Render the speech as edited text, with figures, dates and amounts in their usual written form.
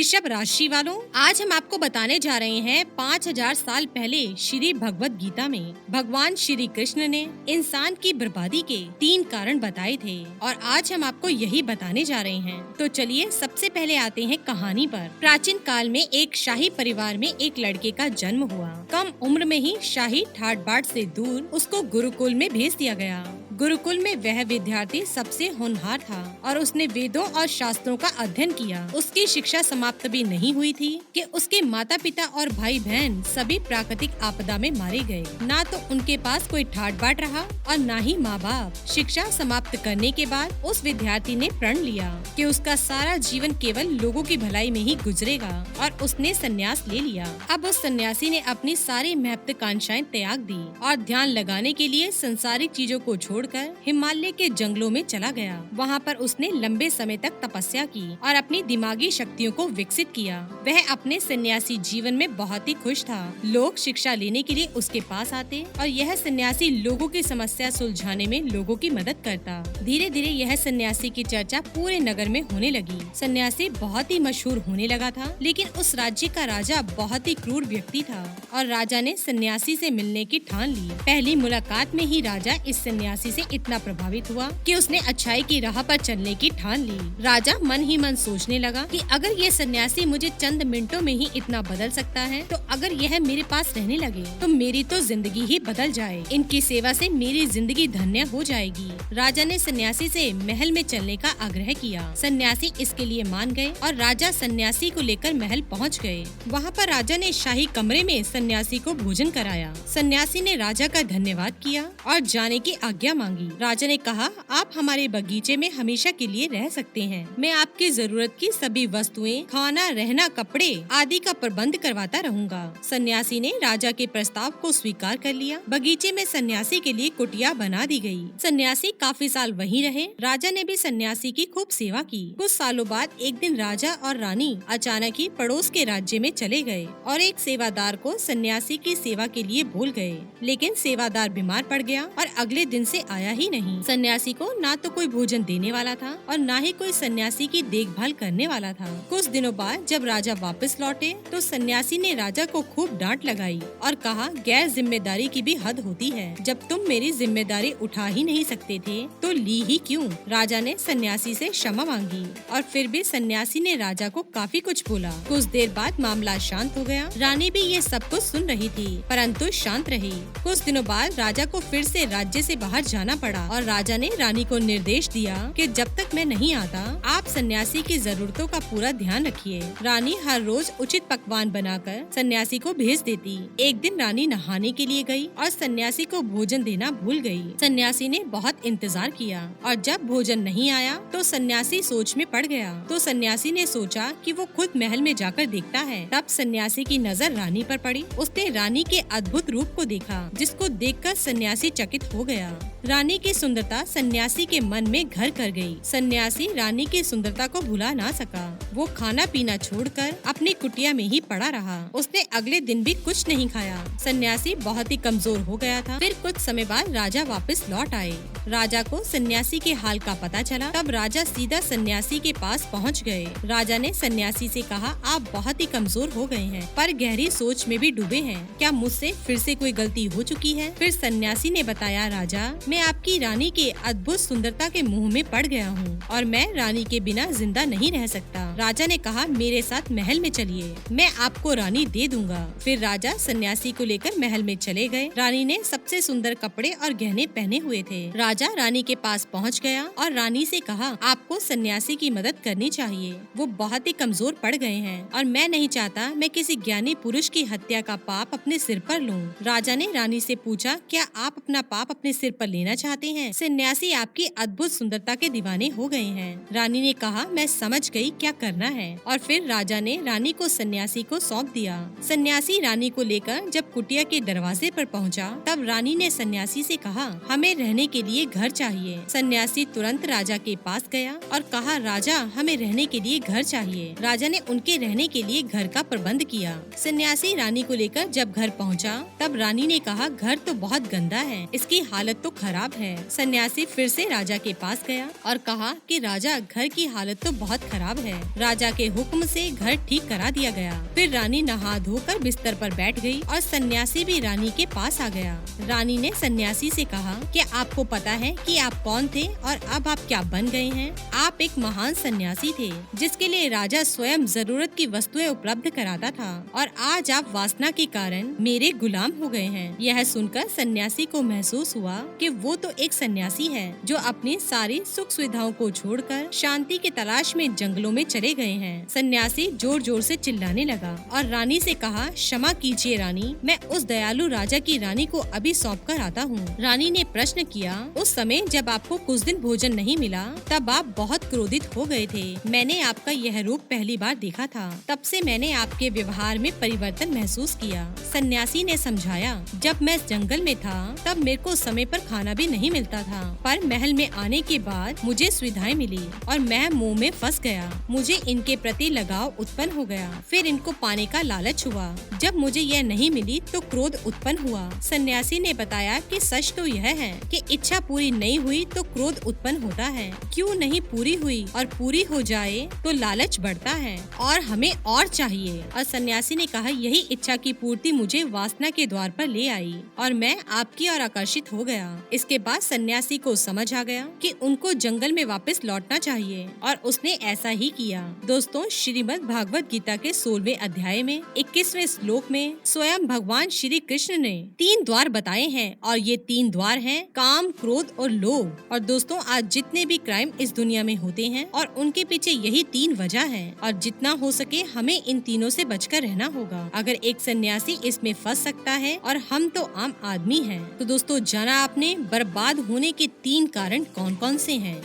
वृषभ राशि वालों, आज हम आपको बताने जा रहे हैं 5000 साल पहले श्री भगवत गीता में भगवान श्री कृष्ण ने इंसान की बर्बादी के 3 कारण बताए थे और आज हम आपको यही बताने जा रहे हैं। तो चलिए सबसे पहले आते हैं कहानी पर। प्राचीन काल में एक शाही परिवार में एक लड़के का जन्म हुआ। कम उम्र में ही शाही ठाट बाट से दूर उसको गुरुकुल में भेज दिया गया। गुरुकुल में वह विद्यार्थी सबसे होनहार था और उसने वेदों और शास्त्रों का अध्ययन किया। उसकी शिक्षा समाप्त भी नहीं हुई थी कि उसके माता पिता और भाई बहन सभी प्राकृतिक आपदा में मारे गए। ना तो उनके पास कोई ठाट बाट रहा और ना ही माँ बाप। शिक्षा समाप्त करने के बाद उस विद्यार्थी ने प्रण लिया कि उसका सारा जीवन केवल लोगों की भलाई में ही गुजरेगा और उसने संन्यास ले लिया। अब उस सन्यासी ने अपनी सारी महत्वाकांक्षाएं त्याग दी और ध्यान लगाने के लिए संसारिक चीजों को छोड़कर हिमालय के जंगलों में चला गया। वहाँ पर उसने लंबे समय तक तपस्या की और अपनी दिमागी शक्तियों को विकसित किया। वह अपने सन्यासी जीवन में बहुत ही खुश था। लोग शिक्षा लेने के लिए उसके पास आते और यह सन्यासी लोगों की समस्या सुलझाने में लोगों की मदद करता। धीरे धीरे यह सन्यासी की चर्चा पूरे नगर में होने लगी। सन्यासी बहुत ही मशहूर होने लगा था, लेकिन उस राज्य का राजा बहुत ही क्रूर व्यक्ति था और राजा ने सन्यासी से मिलने की ठान ली। पहली मुलाकात में ही राजा इस सन्यासी से इतना प्रभावित हुआ कि उसने अच्छाई की राह पर चलने की ठान ली। राजा मन ही मन सोचने लगा कि अगर ये सन्यासी मुझे चंद मिनटों में ही इतना बदल सकता है, तो अगर यह मेरे पास रहने लगे तो मेरी तो जिंदगी ही बदल जाए। इनकी सेवा से मेरी जिंदगी धन्य हो जाएगी। राजा ने सन्यासी से महल में चलने का आग्रह किया। सन्यासी इसके लिए मान गए और राजा सन्यासी को लेकर महल पहुंच गए। वहाँ पर राजा ने शाही कमरे में सन्यासी को भोजन कराया। सन्यासी ने राजा का धन्यवाद किया और जाने की आज्ञा मांगी। राजा ने कहा, आप हमारे बगीचे में हमेशा के लिए रह सकते हैं। मैं आपकी जरूरत की सभी वस्तुएं, खाना, रहना, कपड़े आदि का प्रबंध करवाता रहूंगा। सन्यासी ने राजा के प्रस्ताव को स्वीकार कर लिया। बगीचे में सन्यासी के लिए कुटिया बना दी गई। सन्यासी काफी साल वहीं रहे। राजा ने भी सन्यासी की खूब सेवा की। कुछ सालों बाद एक दिन राजा और रानी अचानक ही पड़ोस के राज्य में चले गए और एक सेवादार को सन्यासी की सेवा के लिए भूल गए। लेकिन सेवादार बीमार पड़ गया और अगले दिन से आया ही नहीं। सन्यासी को ना तो कोई भोजन देने वाला था और ना ही कोई सन्यासी की देखभाल करने वाला था। कुछ दिनों बाद जब राजा वापस लौटे तो सन्यासी ने राजा को खूब डांट लगाई और कहा, गैर जिम्मेदारी की भी हद होती है। जब तुम मेरी जिम्मेदारी उठा ही नहीं सकते थे तो ली ही क्यों। राजा ने सन्यासी से क्षमा मांगी और फिर भी सन्यासी ने राजा को काफी कुछ बोला। कुछ देर बाद मामला शांत हो गया। रानी भी ये सब कुछ सुन रही थी, परंतु शांत रही। कुछ दिनों बाद राजा को फिर से राज्य से बाहर जाना पड़ा और राजा ने रानी को निर्देश दिया कि जब तक मैं नहीं आता आप सन्यासी की जरूरतों का पूरा ध्यान रखिए। रानी हर रोज उचित पकवान बनाकर सन्यासी को भेज देती। एक दिन रानी नहाने के लिए गई और सन्यासी को भोजन देना भूल गई। सन्यासी ने बहुत इंतजार किया और जब भोजन नहीं आया तो सन्यासी सोच में पड़ गया। तो सन्यासी ने सोचा कि वो खुद महल में जाकर देखता है। तब सन्यासी की नजर रानी पर पड़ी। उसने रानी के अद्भुत रूप को देखा, जिसको देखकर सन्यासी चकित हो गया। रानी की सुंदरता सन्यासी के मन में घर कर गई। सन्यासी रानी की सुंदरता को भुला ना सका। वो खाना पीना छोड़कर अपनी कुटिया में ही पड़ा रहा। उसने अगले दिन भी कुछ नहीं खाया। सन्यासी बहुत ही कमजोर हो गया था। फिर कुछ समय बाद राजा वापस लौट आए। राजा को सन्यासी के हाल का पता चला। तब राजा सीधा सन्यासी के पास पहुंच गए। राजा ने सन्यासी से कहा, आप बहुत ही कमजोर हो गए हैं, पर गहरी सोच में भी डूबे हैं। क्या मुझसे फिर से कोई गलती हो चुकी है? फिर सन्यासी ने बताया, राजा, मैं आपकी रानी के अद्भुत सुंदरता के मुंह में पड़ गया हूँ और मैं रानी के बिना जिंदा नहीं रह सकता। राजा ने कहा, मेरे साथ महल में चलिए, मैं आपको रानी दे दूंगा। फिर राजा सन्यासी को लेकर महल में चले गए। रानी ने सबसे सुंदर कपड़े और गहने पहने हुए थे। राजा रानी के पास पहुँच गया और रानी से कहा, आपको सन्यासी की मदद करनी चाहिए। वो बहुत ही कमजोर पड़ गए हैं और मैं नहीं चाहता मैं किसी ज्ञानी पुरुष की हत्या का पाप अपने सिर पर लूं। राजा ने रानी से पूछा, क्या आप अपना पाप अपने सिर पर लेना चाहते हैं? सन्यासी आपकी अद्भुत सुंदरता के दीवाने हो गए हैं। रानी ने कहा, मैं समझ गई क्या करना है। और फिर राजा ने रानी को सन्यासी को सौंप दिया। सन्यासी रानी को लेकर जब कुटिया के दरवाजे पर पहुंचा, तब रानी ने सन्यासी से कहा, हमें रहने के लिए घर चाहिए। सन्यासी तुरंत राजा के पास गया और कहा, राजा, हमें रहने के लिए घर चाहिए। राजा ने उनके रहने के लिए घर का प्रबंध किया। सन्यासी रानी को लेकर जब घर पहुंचा, तब रानी ने कहा, घर तो बहुत गंदा है, इसकी हालत तो खराब खराब है। सन्यासी फिर से राजा के पास गया और कहा कि राजा, घर की हालत तो बहुत खराब है। राजा के हुक्म से घर ठीक करा दिया गया। फिर रानी नहा धोकर बिस्तर पर बैठ गई और सन्यासी भी रानी के पास आ गया। रानी ने सन्यासी से कहा कि आपको पता है कि आप कौन थे और अब आप क्या बन गए हैं। आप एक महान सन्यासी थे जिसके लिए राजा स्वयं जरूरत की वस्तुएं उपलब्ध कराता था और आज आप वासना के कारण मेरे गुलाम हो गए हैं। यह सुनकर सन्यासी को महसूस हुआ कि वो तो एक सन्यासी है जो अपनी सारी सुख सुविधाओं को छोड़कर शांति की तलाश में जंगलों में चले गए हैं। सन्यासी जोर जोर से चिल्लाने लगा और रानी से कहा, क्षमा कीजिए रानी, मैं उस दयालु राजा की रानी को अभी सौंप कर आता हूँ। रानी ने प्रश्न किया, उस समय जब आपको कुछ दिन भोजन नहीं मिला तब आप बहुत क्रोधित हो गए थे। मैंने आपका यह रूप पहली बार देखा था, तब से मैंने आपके व्यवहार में परिवर्तन महसूस किया। सन्यासी ने समझाया, जब मैं जंगल में था तब मेरे को समय पर खाना भी नहीं मिलता था, पर महल में आने के बाद मुझे सुविधाएं मिली और मैं मुंह में फंस गया। मुझे इनके प्रति लगाव उत्पन्न हो गया, फिर इनको पाने का लालच हुआ। जब मुझे यह नहीं मिली तो क्रोध उत्पन्न हुआ। सन्यासी ने बताया कि सच तो यह है कि इच्छा पूरी नहीं हुई तो क्रोध उत्पन्न होता है, क्यों नहीं पूरी हुई और पूरी हो जाए तो लालच बढ़ता है और हमें और चाहिए। और सन्यासी ने कहा, यही इच्छा की पूर्ति मुझे वासना के द्वार पर ले आई और मैं आपकी ओर आकर्षित हो गया। इसके बाद सन्यासी को समझ आ गया कि उनको जंगल में वापस लौटना चाहिए और उसने ऐसा ही किया। दोस्तों, श्रीमद् भागवत गीता के 16वें अध्याय में 21वें श्लोक में स्वयं भगवान श्री कृष्ण ने 3 द्वार बताए हैं और ये 3 द्वार हैं काम, क्रोध और लोभ। और दोस्तों, आज जितने भी क्राइम इस दुनिया में होते हैं और उनके पीछे यही 3 वजह है और जितना हो सके हमें इन तीनों से बचकर रहना होगा। अगर एक सन्यासी इसमें फंस सकता है और हम तो आम आदमी हैं। तो दोस्तों, जाना आपने बर्बाद होने के 3 कारण कौन कौन से हैं।